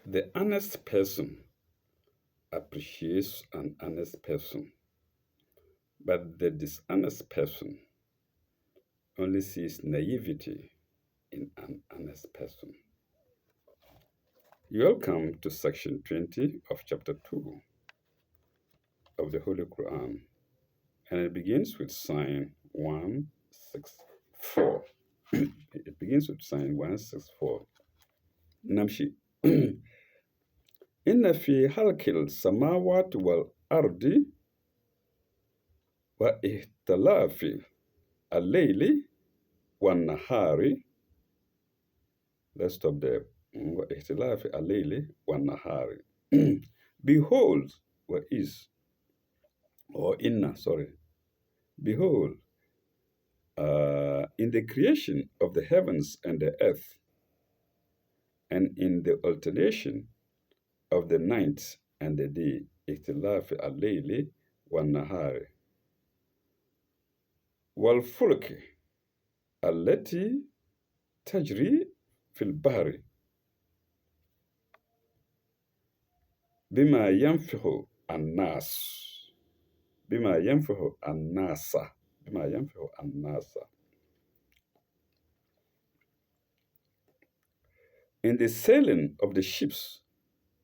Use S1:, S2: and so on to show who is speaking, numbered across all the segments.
S1: The honest person appreciates an honest person, but the dishonest person only sees naivety in an honest person. Welcome to section 20 of chapter 2 of the Holy Quran, and it begins with sign 164. It begins with sign 164. Namshi. إن في خلق السماوات والأرض واختلاف الليل والنهار. Let's stop there. واختلاف الليل والنهار. Behold, what is, or inna, sorry. Behold, in the creation of the heavens and the earth, and in the alternation of the night and the day, اختلاف الليل والنهار. والفلك التي تجري في البحر بما ينفع الناس بما ينفع الناس بما ينفع الناس. In the sailing of the ships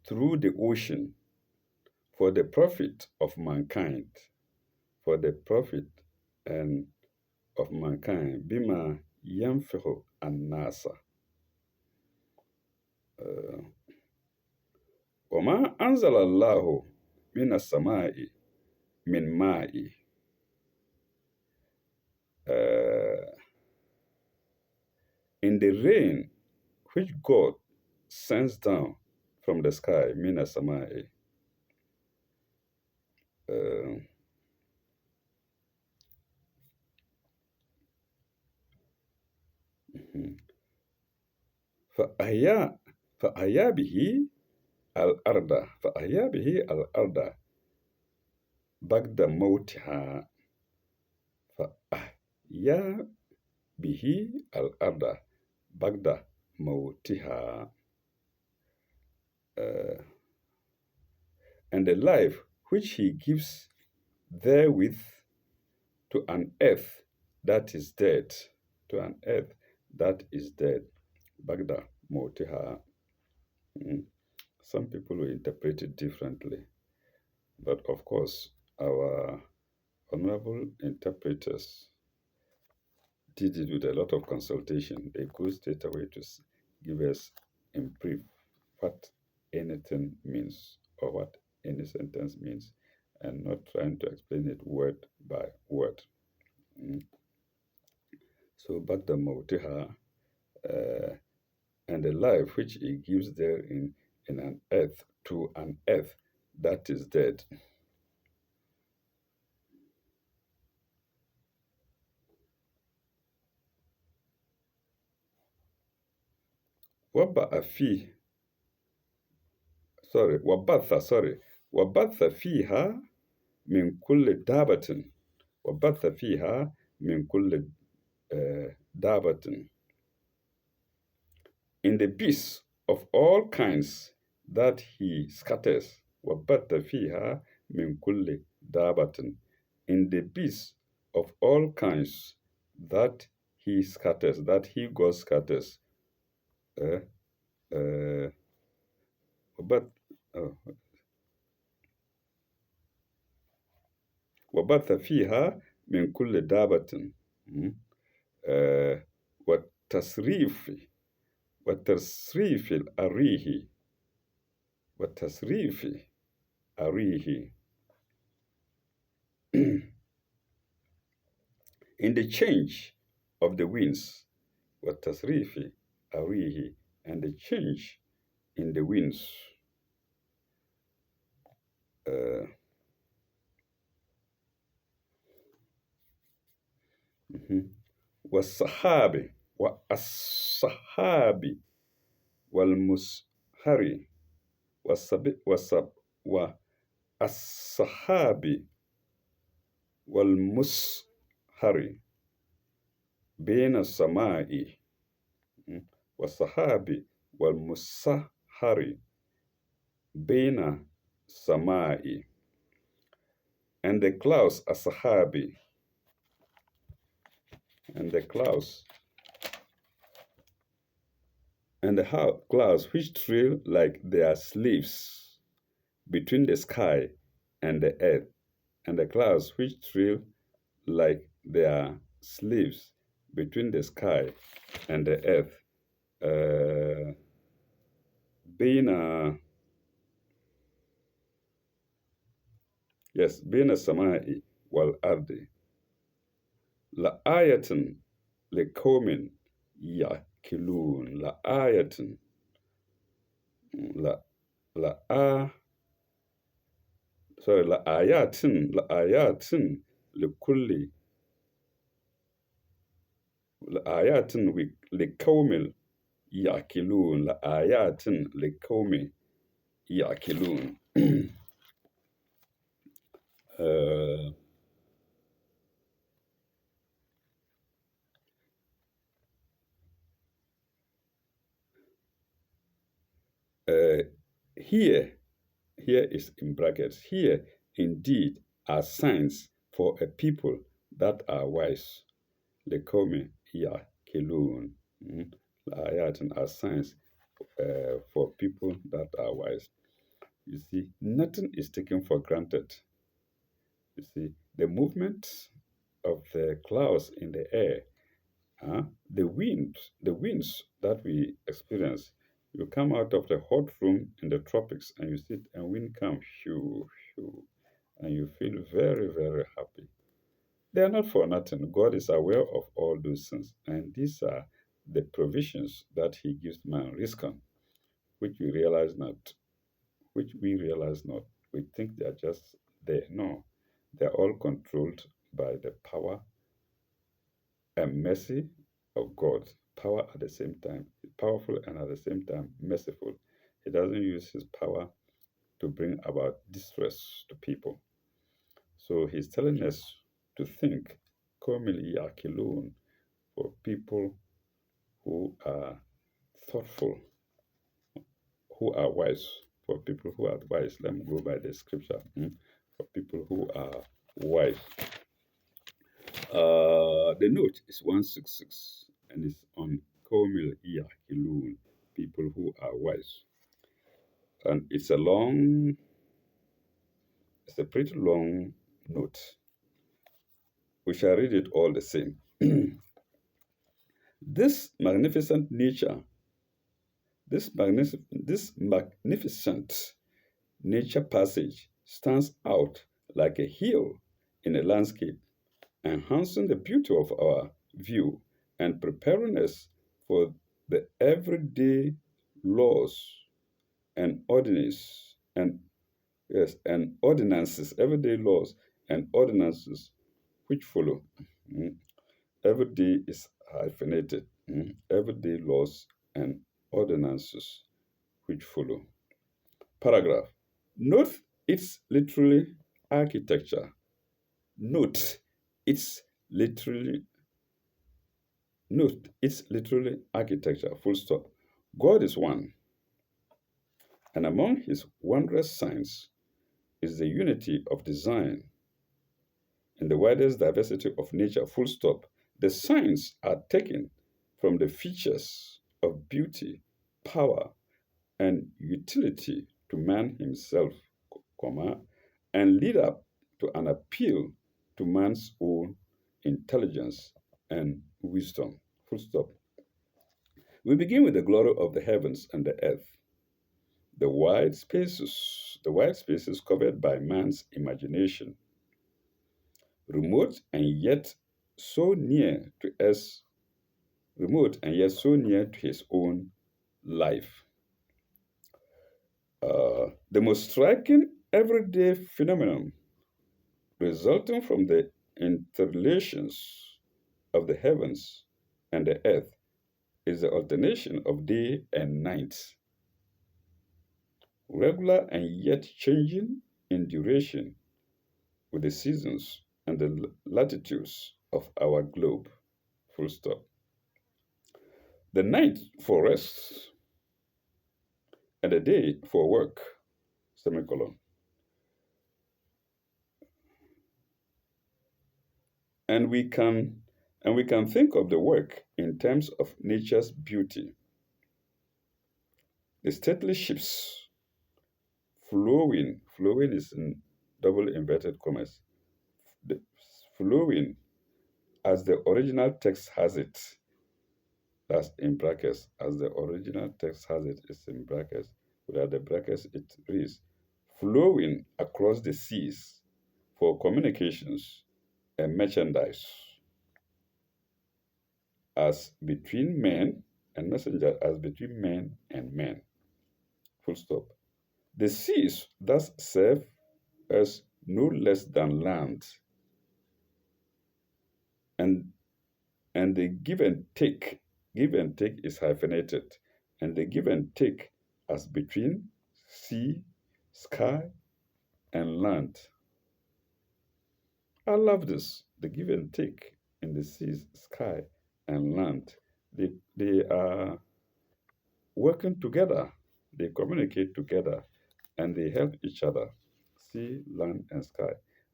S1: through the ocean for the profit of mankind, for the profit and of mankind, بما ينفع الناس. وما أنزل الله من السماء من ماء. In the rain which God sends down from the sky, mina samai. فأحيا به الأرض بعد موتها. فأحيا به الأرض بعد موتها. And the life which he gives therewith to an earth that is dead, to an earth that is dead. Bagda Motiha. Some people will interpret it differently, but of course, our honorable interpreters did it with a lot of consultation. They go straight away to give us in brief what anything means or what any sentence means, and not trying to explain it word by word. So, Bagda Motiha, and the life which he gives there in an earth, to an earth that is dead. وبث فيها من كل دابة. وبث فيها من كل دابة. In the beasts of all kinds that he scatters. وبث فيها من كل دابة. In the beasts of all kinds that he scatters, that he God scatters. وبث فيها من كل دابة. والتصريف الأريح. والتصريف أريح. In the change of the winds. والتصريف أريح. And the change in the winds. والسحاب والسحاب والمسحر. والسحاب والمسحر بين السماء. والسحاب والمسحر Baina Samai, and the clouds are Sahabi, and the clouds, and the clouds which trail like their slaves between the sky and the earth, and the clouds which trail like their slaves between the sky and the earth. Uh, being a yes, being a samai wal ardi la ayatin لقوم يعقلون la ayatin la la a sorry la ayatin لكل la ayatin لقوم يعقلون la ayatin لقوم يعقلون uh, uh, here here is in brackets, here indeed are signs for a people that are wise. Lekome ya kilun. Ayat are signs for people that are wise. You see, nothing is taken for granted. You see, the movement of the clouds in the air, the winds that we experience. You come out of the hot room in the tropics and you sit and wind comes, shoo, shoo, and you feel very, very happy. They are not for nothing. God is aware of all those things, and these are the provisions that He gives man risk on, which we realize not, which we realize not. We think they are just there. No, they are all controlled by the power and mercy of God. Power at the same time, powerful and at the same time merciful. He doesn't use his power to bring about distress to people. So he's telling us to think, Komili Yakilun, for people who are thoughtful, who are wise, for people who are wise. Let me go by the scripture. For people who are wise. The note is 166 and it's on Komil Yakilun, people who are wise. And it's a pretty long note. We shall read it all the same. This magnificent nature, this magnificent nature passage stands out like a hill in a landscape, enhancing the beauty of our view and preparing us for the everyday laws and ordinances and ordinances, everyday laws and ordinances which follow. Mm. Every day is hyphenated. Everyday laws and ordinances which follow. Paragraph. Note its literally architecture. Note its literally architecture. Full stop. God is one, and among his wondrous signs is the unity of design and the widest diversity of nature. Full stop. The signs are taken from the features of beauty, power, and utility to man himself, comma, and lead up to an appeal to man's own intelligence and wisdom. Full stop. We begin with the glory of the heavens and the earth, the wide spaces covered by man's imagination, remote and yet so near to us, remote and yet so near to his own life. The most striking everyday phenomenon resulting from the interrelations of the heavens and the earth is the alternation of day and night, regular and yet changing in duration with the seasons and the latitudes of our globe. Full stop. The night for rest and the day for work. semicolon. And we can think of the work in terms of nature's beauty. The stately ships flowing is in double inverted commas, the, flowing as the original text has it, that's in brackets, as the original text has it, is in brackets, without the brackets it reads, flowing across the seas for communications and merchandise, as between men and messenger, as between men and men. Full stop. The seas thus serve as no less than land, and the give and take is hyphenated, and the give and take as between sea, sky, and land. I love this. The give and take in the seas, sky, and land. They are working together. They communicate together and they help each other. Sea, land, and sky.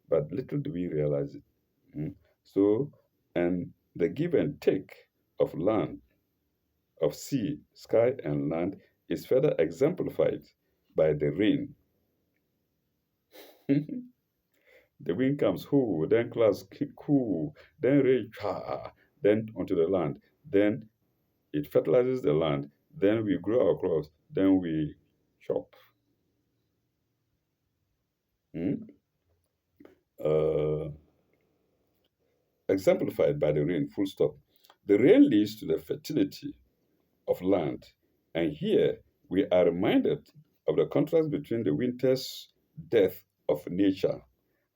S1: But little do we realize it. Mm. So, and the give and take of land, of sea, sky, and land is further exemplified by the rain. The wind comes, whoo, then clouds, cool, then rain, chah, then onto the land. Then it fertilizes the land. Then we grow our crops. Then we chop. Mm? Uh, Exemplified by the rain, full stop. The rain leads to the fertility of land. And here we are reminded of the contrast between the winter's death of nature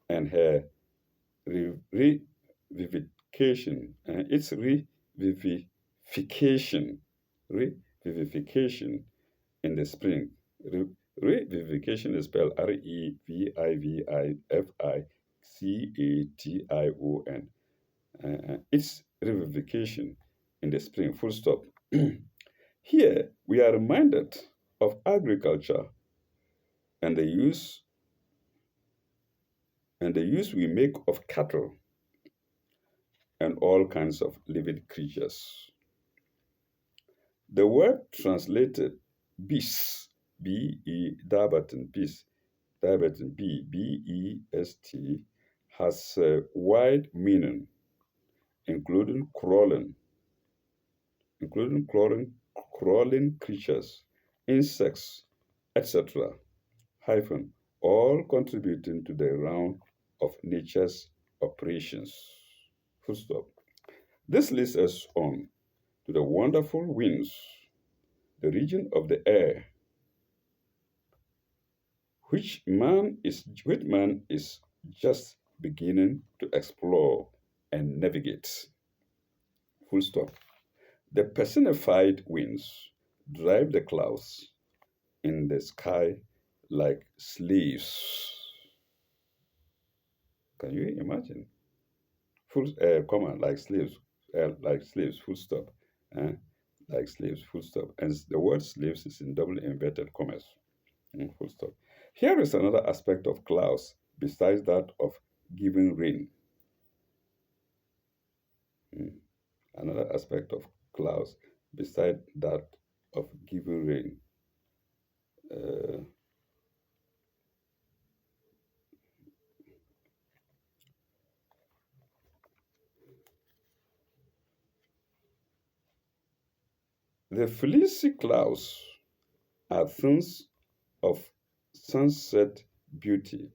S1: and her revivification, its revivification in the spring. Revivification is spelled Revivification. Its revivification in the spring, full stop. Here we are reminded of agriculture and the use we make of cattle and all kinds of living creatures. The word translated beast, B-E, Darbatin, beast, Darbatin, B-E-S-T, has a wide meaning, including crawling creatures, insects, etc., hyphen, all contributing to the round of nature's operations. Full stop. This leads us on to the wonderful winds, the region of the air, which man is just beginning to explore and navigate. Full stop. The personified winds drive the clouds in the sky like slaves. Can you imagine? Full comma, like slaves, full stop. Uh, like slaves, full stop. And the word slaves is in double inverted commas. Full stop. Here is another aspect of clouds besides that of giving rain. Mm. Another aspect of clouds besides that of giving rain. Uh, the fleecy clouds are things of sunset beauty.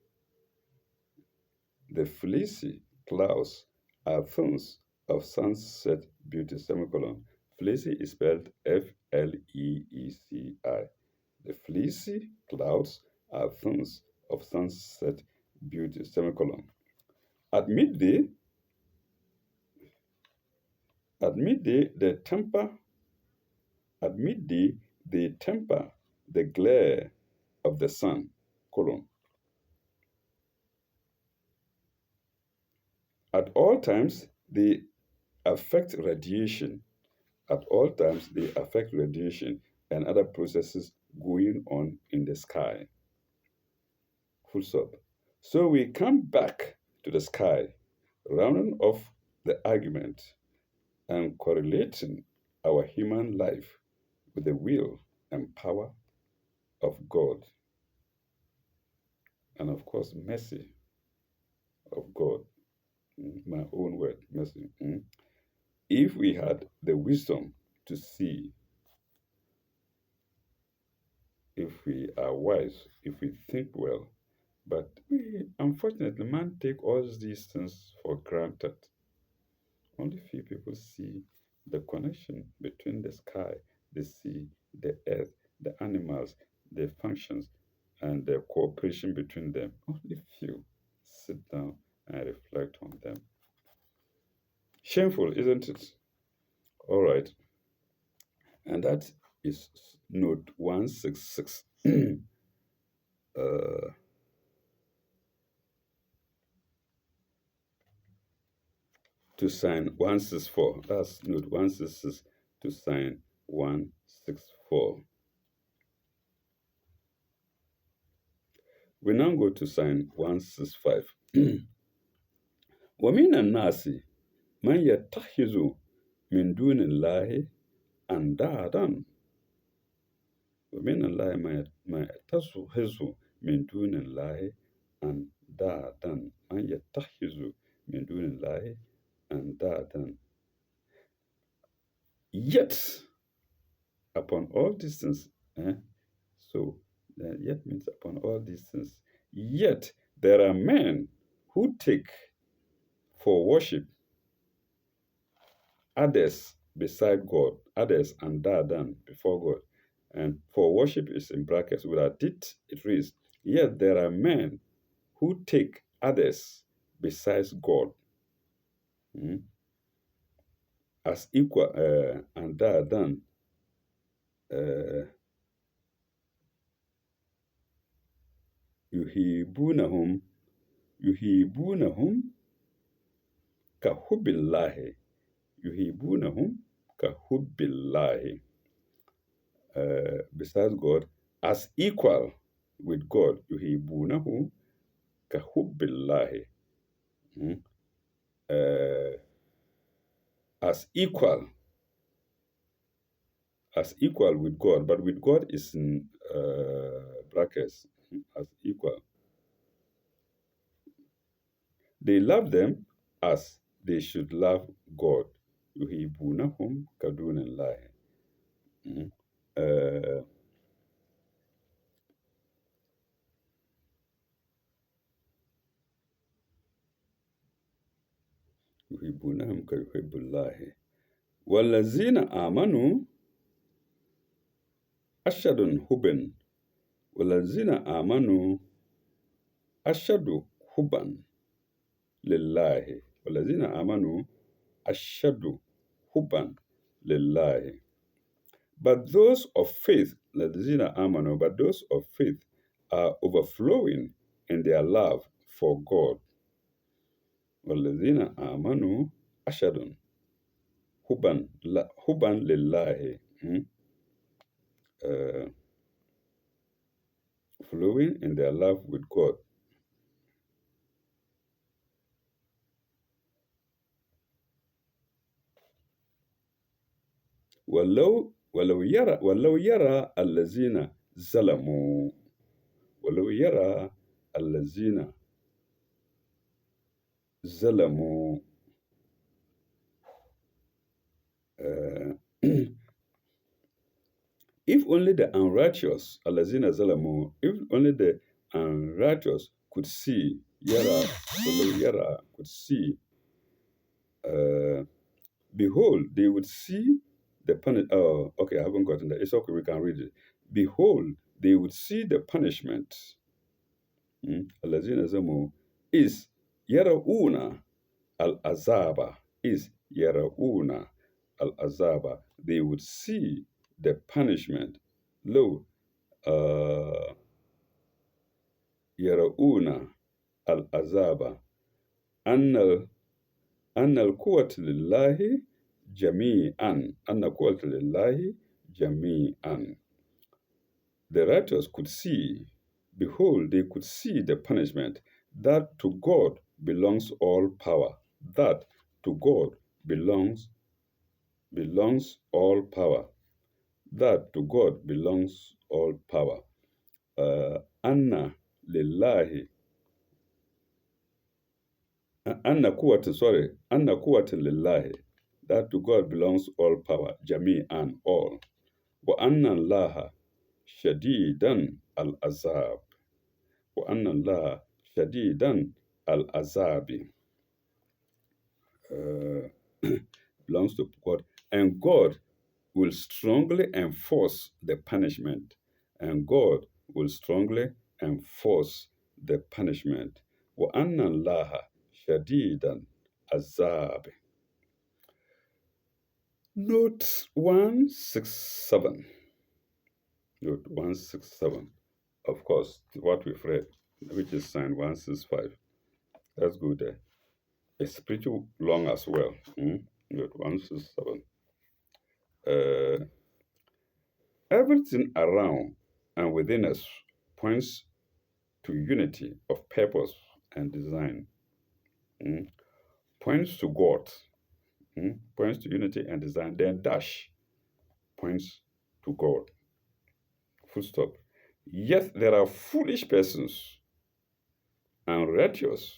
S1: The fleecy clouds are things of sunset beauty, semicolon. Fleecy is spelled Fleeci. The fleecy clouds are things of sunset beauty, semicolon. At midday, at midday, the temper, at midday, they temper the glare of the sun, colon. At all times, they affect radiation. At all times, they affect radiation and other processes going on in the sky. Full stop. So we come back to the sky, rounding off the argument and correlating our human life with the will and power of God, and of course, mercy of God. My own word, mercy. If we had the wisdom to see, if we are wise, if we think well, but we, unfortunately, man take all these things for granted. Only few people see the connection between the sky, the sea, the earth, the animals, their functions, and the cooperation between them. Only few sit down and reflect on them. Shameful, isn't it? All right. And that is note 166. uh, to sign 164. That's note 166 to sign 164. We now go to sign 165. ومن الناس من يتخذ من دون الله أندادا ومن الله ما يتخذ من دون الله أندادا من يتخذ من دون الله أندادا. Yet, upon all these things, so yet means upon all these things, yet there are men who take for worship others beside God, others and Dadan before God. And for worship is in brackets. Without it reads, yet there are men who take others besides God as equal and Dadan. يهيبونهم يهيبونهم كحب الله يهيبونهم كحب الله besides God as equal with God يهيبونه كحب الله as equal with God, but with God is in brackets as equal. They love them as they should love God. يهيبونهم كدون الله. يحبونهم كيحب الله والذين آمنوا أشد حبا والذين آمنوا أشد حبا لله والذين آمنوا أشد حبا لله. But those of faith, الذين آمنوا, but those of faith are overflowing in their love for God. والذين آمنوا أشد حبا لله. Flowing in their love with God. ولو يرى الذين ظلموا ولو يرى الذين ظلموا if only the unrighteous الذين ظلموا, if only the unrighteous could see يرى ولو يرى could see behold, they would see the punishment. Oh, okay, I haven't gotten that. It's okay, we can read it. Behold, they would see the punishment. الذين ظلموا is يرون العذاب is يرون العذاب. They would see the punishment. Lo, يرون العذاب أن القوة لله جميعا أن القوة لله جميعا. The righteous could see Behold, they could see the punishment, that to God belongs all power, that to God belongs all power, that to God belongs all power. Anna lillahi, Anna quwwatin lillahi, that to God belongs all power, jami'an, all. Wa anna allaha shadidan al-azab. Wa anna allaha shadidan al-azabi. Uh, belongs to God. And God will strongly enforce the punishment. And God will strongly enforce the punishment. وَأَنَّ اللَّهَ شَدِيدًا azab. Note 167. Note 167. Of course, what we've read, which is sign 165. Let's go there. It's pretty long as well. Note 167. Uh, Everything around and within us points to unity of purpose and design. Mm. Points to God. Points to unity and design. Then dash points to God. Full stop. Yet there are foolish persons, unrighteous,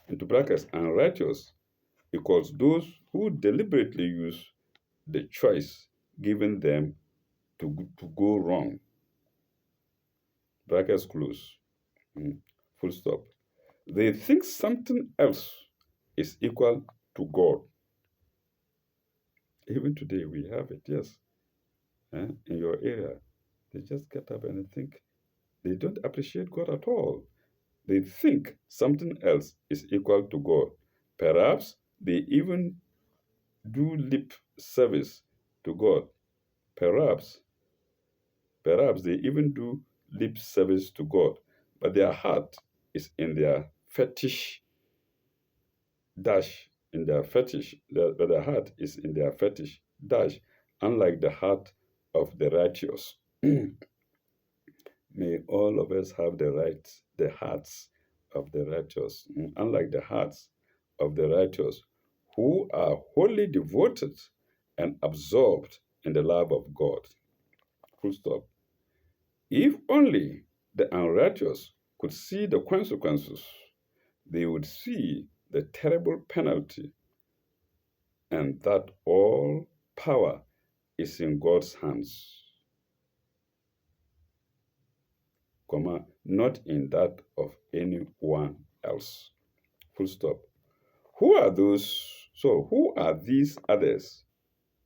S1: into brackets, unrighteous equals those who deliberately use the choice given them to go wrong. Brackets close. Full stop. They think something else is equal to God. Even today we have it, yes. In your area, they just get up and think they don't appreciate God at all. They think something else is equal to God. Perhaps they even do lip service to God. Perhaps, perhaps they even do lip service to God, but their heart is in their fetish dash in their fetish, but the heart is in their fetish dash, unlike the heart of the righteous. May all of us have the hearts of the righteous, unlike the hearts of the righteous, who are wholly devoted and absorbed in the love of God. Full stop. If only the unrighteous could see the consequences, they would see the terrible penalty, and that all power is in God's hands, not in that of anyone else. Full stop. Who are those? So, who are these others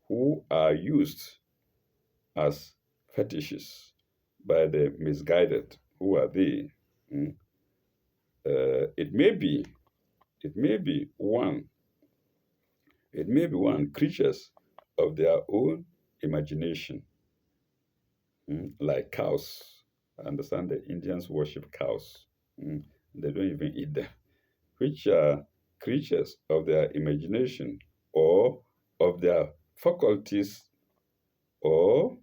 S1: who are used as fetishes by the misguided? Who are they? Mm. It may be, it may be one, it may be one creatures of their own imagination, like cows. I understand the Indians worship cows. They don't even eat them, which are creatures of their imagination or of their faculties or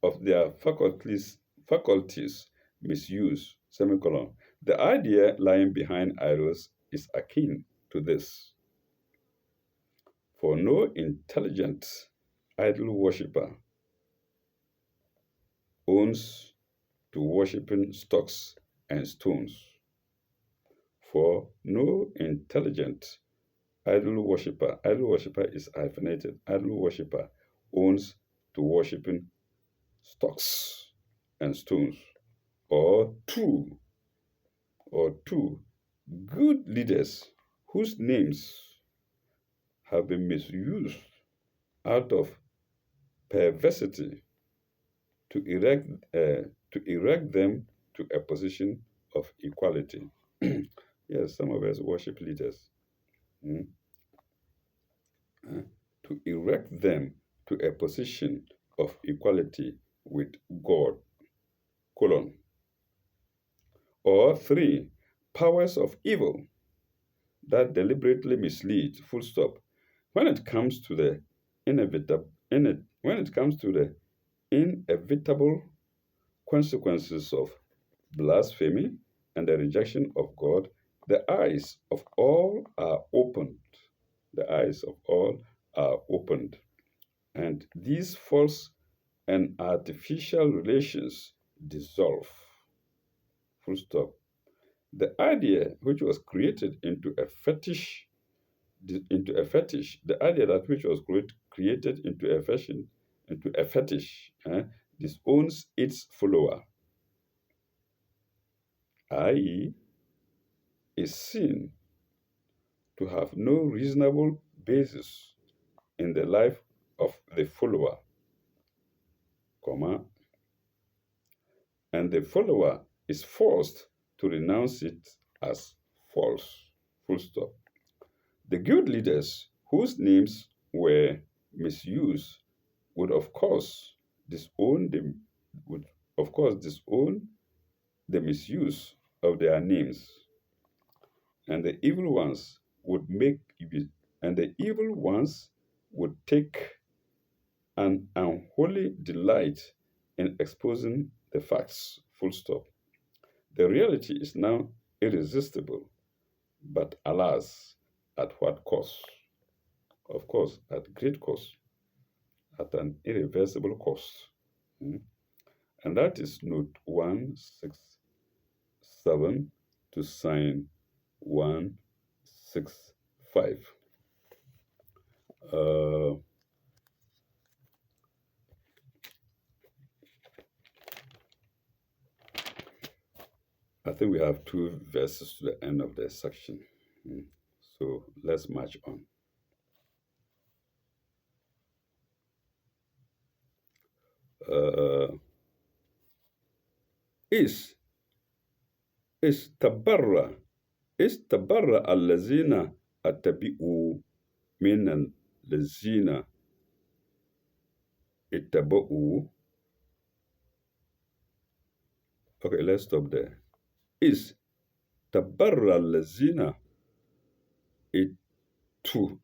S1: of their faculties misuse, semicolon. The idea lying behind idols is akin to this. For no intelligent idol worshipper owns to worshiping stocks and stones. For no intelligent idol worshipper is hyphenated, idol worshipper owns to worshiping stocks and stones, or two good leaders whose names have been misused out of perversity to erect them to a position of equality. Yes, some of us worship leaders. mm, to erect them to a position of equality with God, colon. Or three, powers of evil that deliberately mislead, full stop. When it comes to the when it comes to the inevitable consequences of blasphemy, and the rejection of God, the eyes of all are opened. The eyes of all are opened. And these false and artificial relations dissolve. Full stop. The idea which was created the idea that which was created into a fetish, disowns its follower, i.e., is seen to have no reasonable basis in the life of the follower, comma, and the follower is forced to renounce it as false. Full stop. The guild leaders whose names were misused would of course disown the would of course disown the misuse of their names, and the evil ones would make and the evil ones would take an unholy delight in exposing the facts. Full stop. The reality is now irresistible, but alas, at what cost? Of course, at great cost, at an irreversible cost. Mm. And that is note 167 to sign 165. Uh, I think we have two verses to the end of the section. Mm. So let's march on. Uh, is استبر استبر الذين اتبعوا من الذين اتبعوا. Okay, let's stop there. Is تبر الذين اتو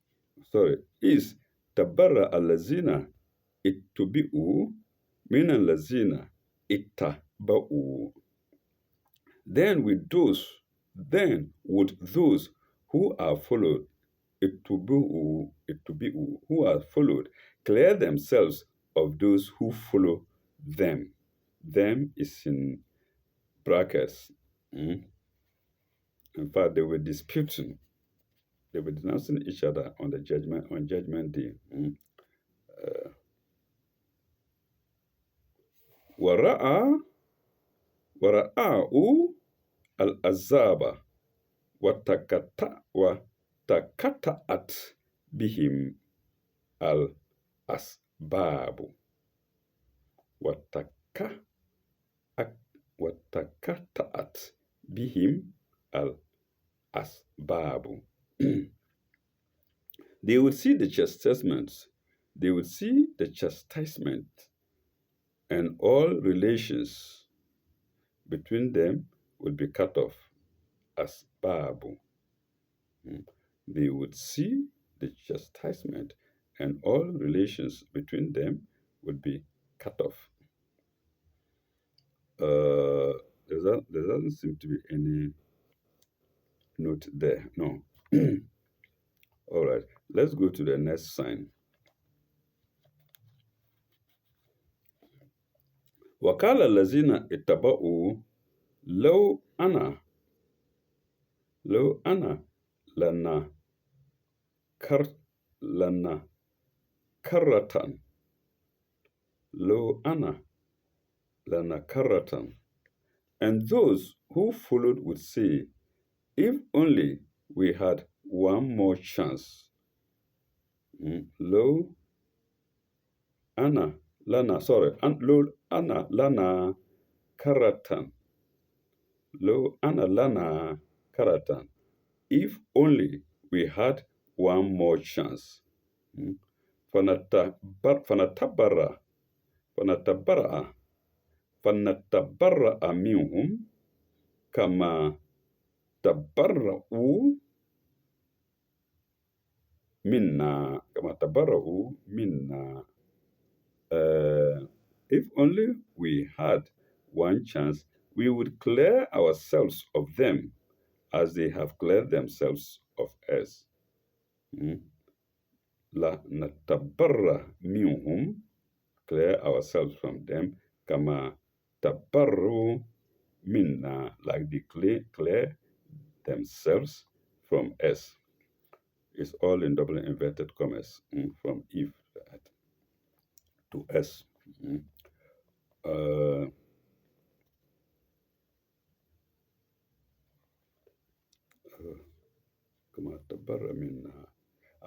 S1: sorry is تبر الذين اتبعوا من الذين اتبعوا. Then would those who are followed who are followed clear themselves of those who follow them. Them is in brackets. Mm. In fact, they were disputing. They were denouncing each other on judgment day. Mm. ورأى ورأوا العذاب وتقطعت بهم الأسباب وتقطعت بهم الأسباب. They would see the chastisement, and all relations between them would be cut off. Asbabu. They would see the chastisement, and all relations between them would be cut off. There doesn't seem to be any note there. No. All right. Let's go to the next sign. وقال الذين اتبعوا لو أنا لنا كرة لو أنا لنا كرة. And those who followed would say, if only we had one more chance. Lo ana lana, sorry, lo ana lana karatan. Lo ana lana karatan. If only we had one more chance. فنتبرأ منهم كما تبرؤوا منا. If only we had one chance, we would clear ourselves of them as they have cleared themselves of us. Mm. La natabarra minhum, clear ourselves from them, kama tabarru minna, like they clear themselves from us. It's all in double inverted commas, from Eve to us. Mm. Uh, كما تبرأ منا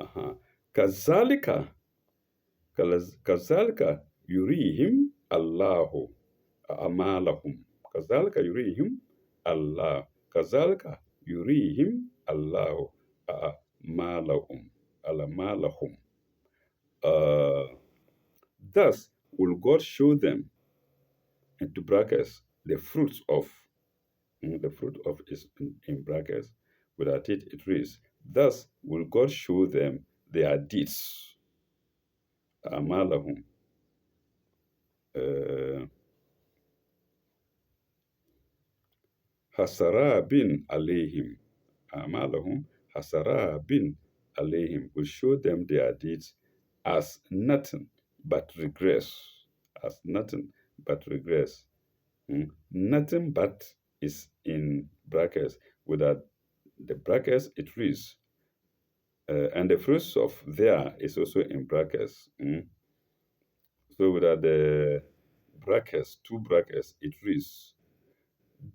S1: أها كذلك كذلك يريهم الله أعمالهم كذلك يريهم الله كذلك يريهم الله أعمالهم. uh, Thus will God show them, into brackets, the fruits of, the fruit of is in brackets, without it reads, thus will God show them their deeds, amalahum, uh, hasarabin alayhim, amalahum hasarabin alayhim, will show them their deeds as nothing but regress, as nothing but regress. Nothing but is in brackets. Without the brackets, it reads, and the fruits of there is also in brackets. So without the brackets, two brackets, it reads,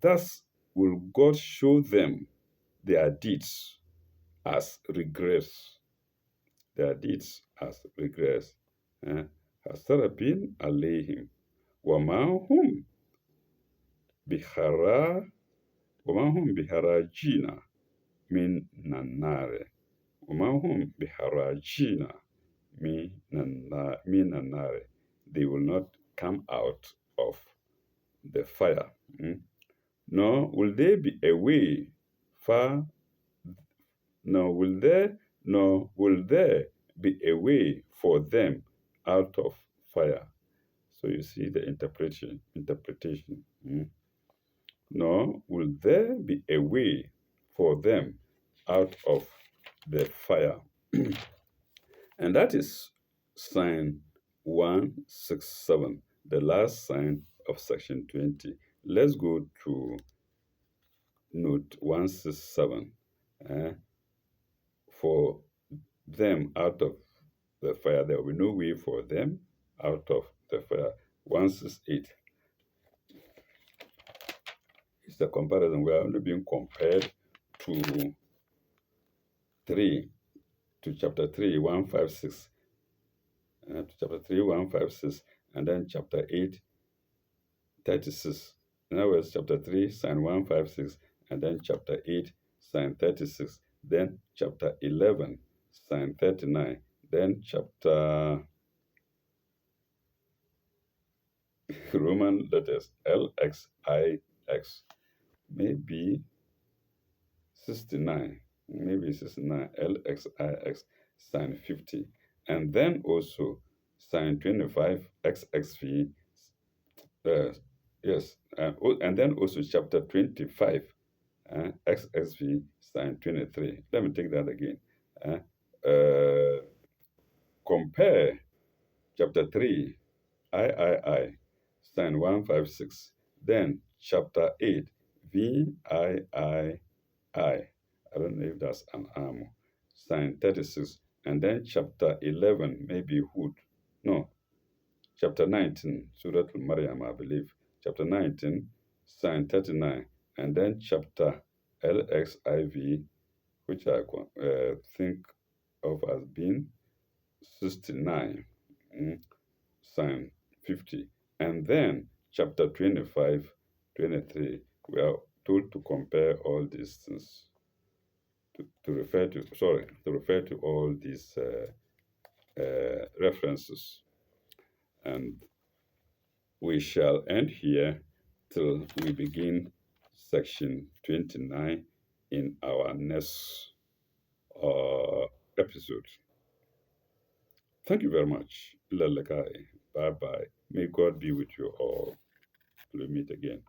S1: thus will God show them their deeds as regress. Their deeds as regress. Hasarabin alayhim. Wama bihara, wama hum biharajina min nanare. Wama hum biharajina minanare. They will not come out of the fire. Nor will they be away far, nor will there be a way for them out of fire. So you see the interpretation. Nor will there be a way for them out of the fire. And that is sign 167, the last sign of section 20. Let's go to note 167. For them out of the fire, there will be no way for them out of the fire. 168 is the comparison. We are only being compared to 3, to chapter 3, 156, to chapter 3, 156, and then chapter 8, 36. In other words, chapter 3, sign 156, and then chapter 8, sign 36, then chapter 11, sign 39, then chapter Roman letters LXIX, maybe 69, LXIX, sign 50, and then also sign 25 XXV, yes, and then also chapter 25 XXV, sign 23. Let me take that again. Compare chapter 3 III, sign 156, then chapter 8 VIII. I don't know if that's an arm, sign 36, and then chapter 11, maybe Hood. No, chapter 19, Surah Al-Maryam, I believe. Chapter 19, sign 39, and then chapter LXIV, which I think of as being 69, sign 50. And then chapter 25, 23, we are told to compare all these things, to refer to all these references. And we shall end here till we begin section 29 in our next episode. Thank you very much. Bye bye. May God be with you all. We'll meet again.